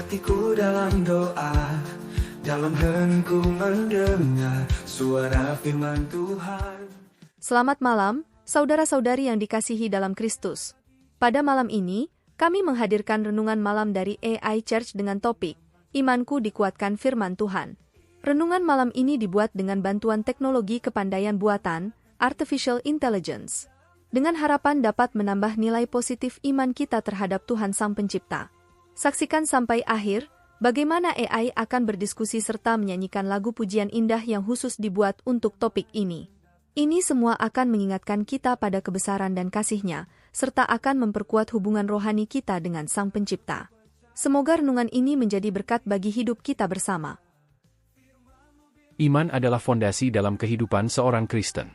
hatiku dalam doa, dalam heningku mendengar suara firman Tuhan. Selamat malam, saudara-saudari yang dikasihi dalam Kristus. Pada malam ini, kami menghadirkan renungan malam dari AI Church dengan topik, Imanku Dikuatkan Firman Tuhan. Renungan malam ini dibuat dengan bantuan teknologi kepandaian buatan, Artificial Intelligence, dengan harapan dapat menambah nilai positif iman kita terhadap Tuhan Sang Pencipta. Saksikan sampai akhir, bagaimana AI akan berdiskusi serta menyanyikan lagu pujian indah yang khusus dibuat untuk topik ini. Ini semua akan mengingatkan kita pada kebesaran dan kasih-Nya, serta akan memperkuat hubungan rohani kita dengan Sang Pencipta. Semoga renungan ini menjadi berkat bagi hidup kita bersama. Iman adalah fondasi dalam kehidupan seorang Kristen.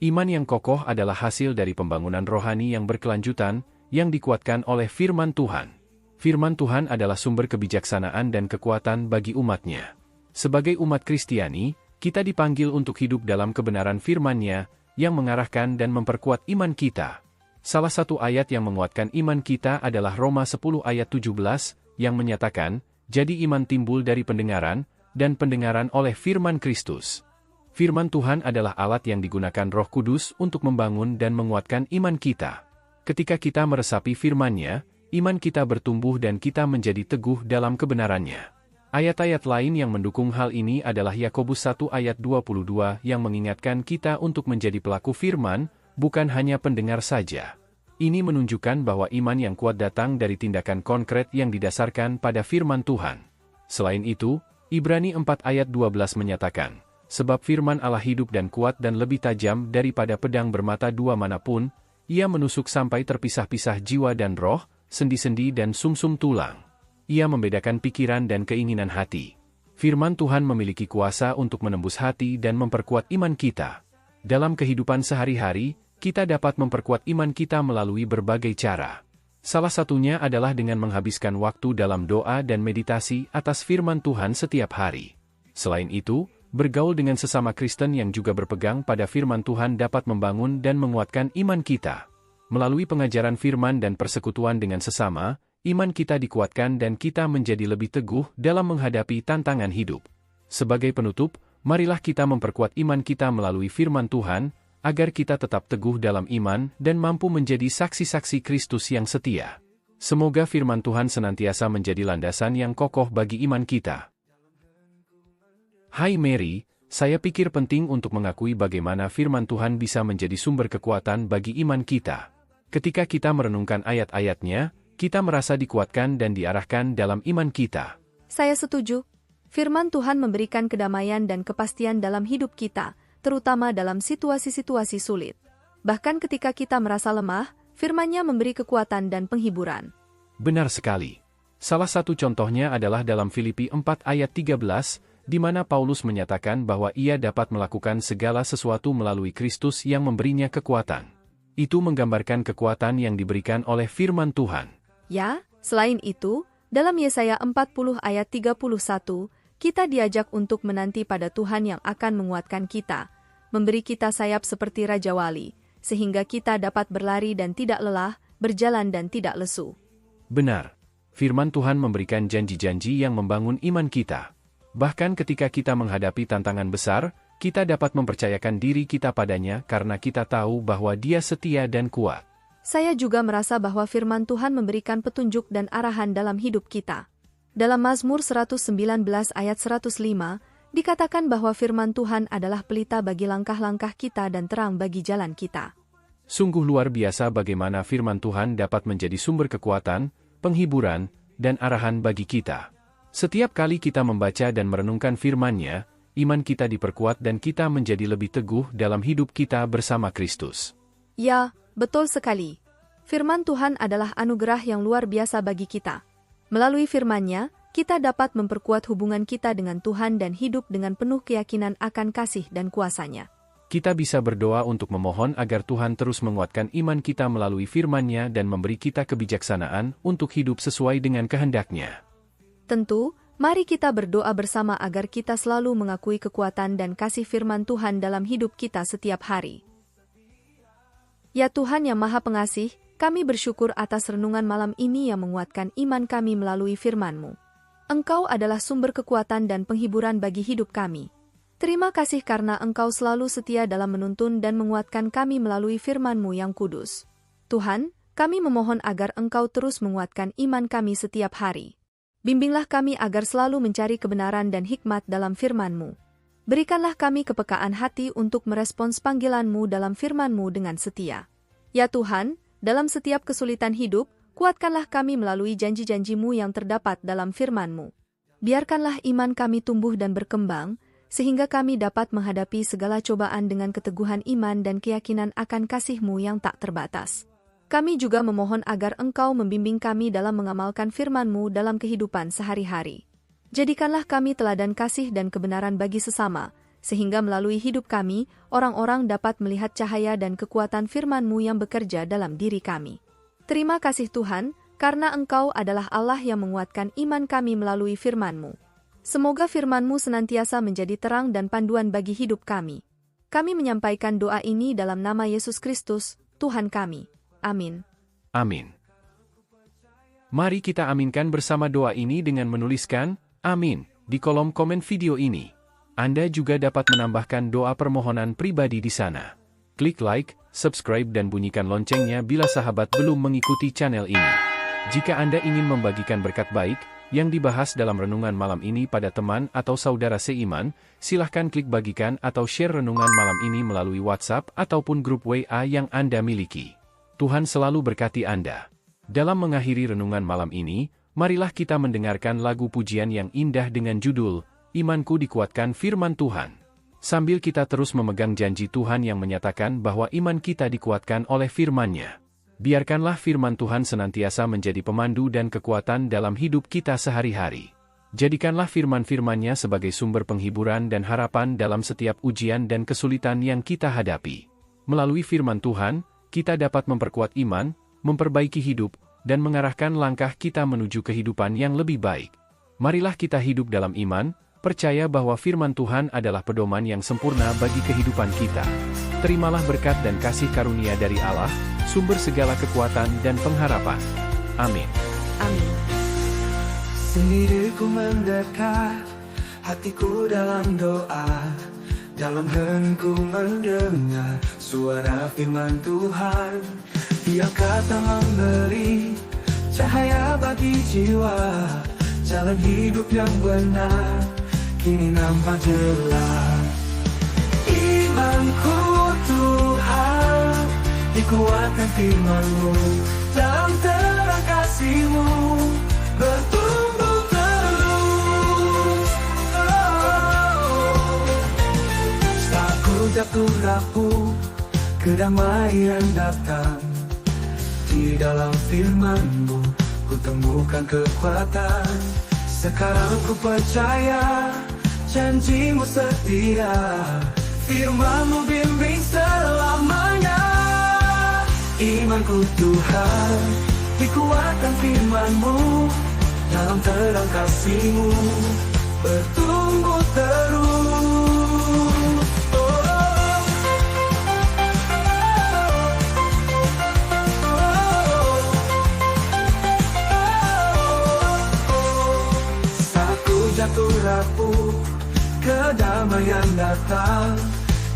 Iman yang kokoh adalah hasil dari pembangunan rohani yang berkelanjutan, yang dikuatkan oleh firman Tuhan. Firman Tuhan adalah sumber kebijaksanaan dan kekuatan bagi umat-Nya. Sebagai umat Kristiani, kita dipanggil untuk hidup dalam kebenaran firman-Nya, yang mengarahkan dan memperkuat iman kita. Salah satu ayat yang menguatkan iman kita adalah Roma 10 ayat 17, yang menyatakan, jadi iman timbul dari pendengaran, dan pendengaran oleh firman Kristus. Firman Tuhan adalah alat yang digunakan Roh Kudus untuk membangun dan menguatkan iman kita. Ketika kita meresapi firman-Nya, iman kita bertumbuh dan kita menjadi teguh dalam kebenarannya. Ayat-ayat lain yang mendukung hal ini adalah Yakobus 1 ayat 22 yang mengingatkan kita untuk menjadi pelaku firman, bukan hanya pendengar saja. Ini menunjukkan bahwa iman yang kuat datang dari tindakan konkret yang didasarkan pada firman Tuhan. Selain itu, Ibrani 4 ayat 12 menyatakan, sebab firman Allah hidup dan kuat dan lebih tajam daripada pedang bermata dua manapun, ia menusuk sampai terpisah-pisah jiwa dan roh, sendi-sendi dan sumsum tulang. Ia membedakan pikiran dan keinginan hati. Firman Tuhan memiliki kuasa untuk menembus hati dan memperkuat iman kita. Dalam kehidupan sehari-hari, kita dapat memperkuat iman kita melalui berbagai cara. Salah satunya adalah dengan menghabiskan waktu dalam doa dan meditasi atas firman Tuhan setiap hari. Selain itu, bergaul dengan sesama Kristen yang juga berpegang pada firman Tuhan dapat membangun dan menguatkan iman kita. Melalui pengajaran firman dan persekutuan dengan sesama, iman kita dikuatkan dan kita menjadi lebih teguh dalam menghadapi tantangan hidup. Sebagai penutup, marilah kita memperkuat iman kita melalui firman Tuhan, agar kita tetap teguh dalam iman dan mampu menjadi saksi-saksi Kristus yang setia. Semoga firman Tuhan senantiasa menjadi landasan yang kokoh bagi iman kita. Hai Mary, saya pikir penting untuk mengakui bagaimana firman Tuhan bisa menjadi sumber kekuatan bagi iman kita. Ketika kita merenungkan ayat-ayatnya, kita merasa dikuatkan dan diarahkan dalam iman kita. Saya setuju. Firman Tuhan memberikan kedamaian dan kepastian dalam hidup kita, terutama dalam situasi-situasi sulit. Bahkan ketika kita merasa lemah, firman-Nya memberi kekuatan dan penghiburan. Benar sekali. Salah satu contohnya adalah dalam Filipi 4 ayat 13, di mana Paulus menyatakan bahwa ia dapat melakukan segala sesuatu melalui Kristus yang memberinya kekuatan. Itu menggambarkan kekuatan yang diberikan oleh firman Tuhan. Ya, selain itu, dalam Yesaya 40 ayat 31, kita diajak untuk menanti pada Tuhan yang akan menguatkan kita, memberi kita sayap seperti Raja Wali, sehingga kita dapat berlari dan tidak lelah, berjalan dan tidak lesu. Benar, firman Tuhan memberikan janji-janji yang membangun iman kita. Bahkan ketika kita menghadapi tantangan besar, kita dapat mempercayakan diri kita padanya karena kita tahu bahwa Dia setia dan kuat. Saya juga merasa bahwa firman Tuhan memberikan petunjuk dan arahan dalam hidup kita. Dalam Mazmur 119 ayat 105, dikatakan bahwa firman Tuhan adalah pelita bagi langkah-langkah kita dan terang bagi jalan kita. Sungguh luar biasa bagaimana firman Tuhan dapat menjadi sumber kekuatan, penghiburan, dan arahan bagi kita. Setiap kali kita membaca dan merenungkan firman-Nya, iman kita diperkuat dan kita menjadi lebih teguh dalam hidup kita bersama Kristus. Ya, betul sekali. Firman Tuhan adalah anugerah yang luar biasa bagi kita. Melalui firman-Nya, kita dapat memperkuat hubungan kita dengan Tuhan dan hidup dengan penuh keyakinan akan kasih dan kuasa-Nya. Kita bisa berdoa untuk memohon agar Tuhan terus menguatkan iman kita melalui firman-Nya dan memberi kita kebijaksanaan untuk hidup sesuai dengan kehendak-Nya. Tentu, mari kita berdoa bersama agar kita selalu mengakui kekuatan dan kasih firman Tuhan dalam hidup kita setiap hari. Ya Tuhan yang Maha Pengasih, kami bersyukur atas renungan malam ini yang menguatkan iman kami melalui firman-Mu. Engkau adalah sumber kekuatan dan penghiburan bagi hidup kami. Terima kasih karena Engkau selalu setia dalam menuntun dan menguatkan kami melalui firman-Mu yang kudus. Tuhan, kami memohon agar Engkau terus menguatkan iman kami setiap hari. Bimbinglah kami agar selalu mencari kebenaran dan hikmat dalam firman-Mu. Berikanlah kami kepekaan hati untuk merespons panggilan-Mu dalam firman-Mu dengan setia. Ya Tuhan, dalam setiap kesulitan hidup, kuatkanlah kami melalui janji-janji-Mu yang terdapat dalam firman-Mu. Biarkanlah iman kami tumbuh dan berkembang, sehingga kami dapat menghadapi segala cobaan dengan keteguhan iman dan keyakinan akan kasih-Mu yang tak terbatas. Kami juga memohon agar Engkau membimbing kami dalam mengamalkan firman-Mu dalam kehidupan sehari-hari. Jadikanlah kami teladan kasih dan kebenaran bagi sesama, sehingga melalui hidup kami, orang-orang dapat melihat cahaya dan kekuatan firman-Mu yang bekerja dalam diri kami. Terima kasih Tuhan, karena Engkau adalah Allah yang menguatkan iman kami melalui firman-Mu. Semoga firman-Mu senantiasa menjadi terang dan panduan bagi hidup kami. Kami menyampaikan doa ini dalam nama Yesus Kristus, Tuhan kami. Amin. Amin. Mari kita aminkan bersama doa ini dengan menuliskan Amin di kolom komen video ini. Anda juga dapat menambahkan doa permohonan pribadi di sana. Klik like, subscribe dan bunyikan loncengnya bila sahabat belum mengikuti channel ini. Jika Anda ingin membagikan berkat baik yang dibahas dalam renungan malam ini pada teman atau saudara seiman, silahkan klik bagikan atau share renungan malam ini melalui WhatsApp ataupun grup WA yang Anda miliki. Tuhan selalu berkati Anda. Dalam mengakhiri renungan malam ini, marilah kita mendengarkan lagu pujian yang indah dengan judul, Imanku Dikuatkan Firman Tuhan. Sambil kita terus memegang janji Tuhan yang menyatakan bahwa iman kita dikuatkan oleh firman-Nya. Biarkanlah firman Tuhan senantiasa menjadi pemandu dan kekuatan dalam hidup kita sehari-hari. Jadikanlah firman-firman-Nya sebagai sumber penghiburan dan harapan dalam setiap ujian dan kesulitan yang kita hadapi. Melalui firman Tuhan, kita dapat memperkuat iman, memperbaiki hidup, dan mengarahkan langkah kita menuju kehidupan yang lebih baik. Marilah kita hidup dalam iman, percaya bahwa firman Tuhan adalah pedoman yang sempurna bagi kehidupan kita. Terimalah berkat dan kasih karunia dari Allah, sumber segala kekuatan dan pengharapan. Amin. Amin. Sendiriku mendekat, hatiku dalam doa, dalam heningku mendengar suara firman Tuhan. Dia kata memberi cahaya bagi jiwa, jalan hidup yang benar kini nampak jelas. Imanku Tuhan, dikuatkan firman-Mu, dalam terang kasih-Mu, bertumbuh terus. Saat ku jatuh rapuh, kedamaian datang. Di dalam firman-Mu, ku temukan kekuatan. Sekarang ku percaya, janji-Mu setia. Firman-Mu bimbing selamanya. Imanku Tuhan, dikuatkan firman-Mu, dalam terang kasih-Mu, bertumbuh terus. Saat ku jatuh rapuh, kedamaian datang.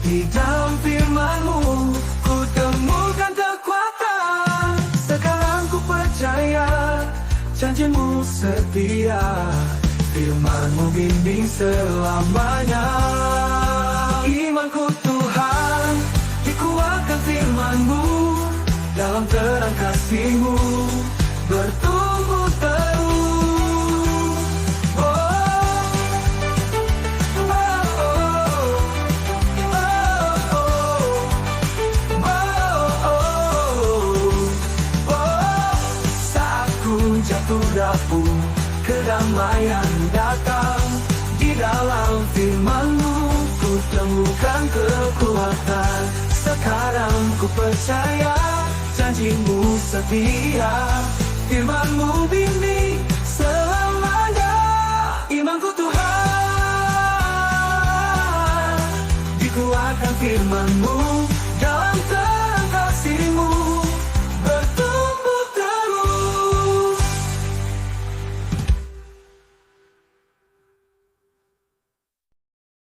Di dalam firman-Mu, ku temukan kekuatan. Sekarang ku percaya, janji-Mu setia. Firman-Mu bimbing selamanya. Imanku Tuhan, dikuatkan firman-Mu, dalam terang kasih-Mu, bertumbuh terus. Jatuh rapuh, kedamaian datang. Di dalam firman-Mu, ku temukan kekuatan. Sekarang ku percaya, janji-Mu setia. Firman-Mu bimbing selamanya. Imanku Tuhan, dikuatkan firman-Mu,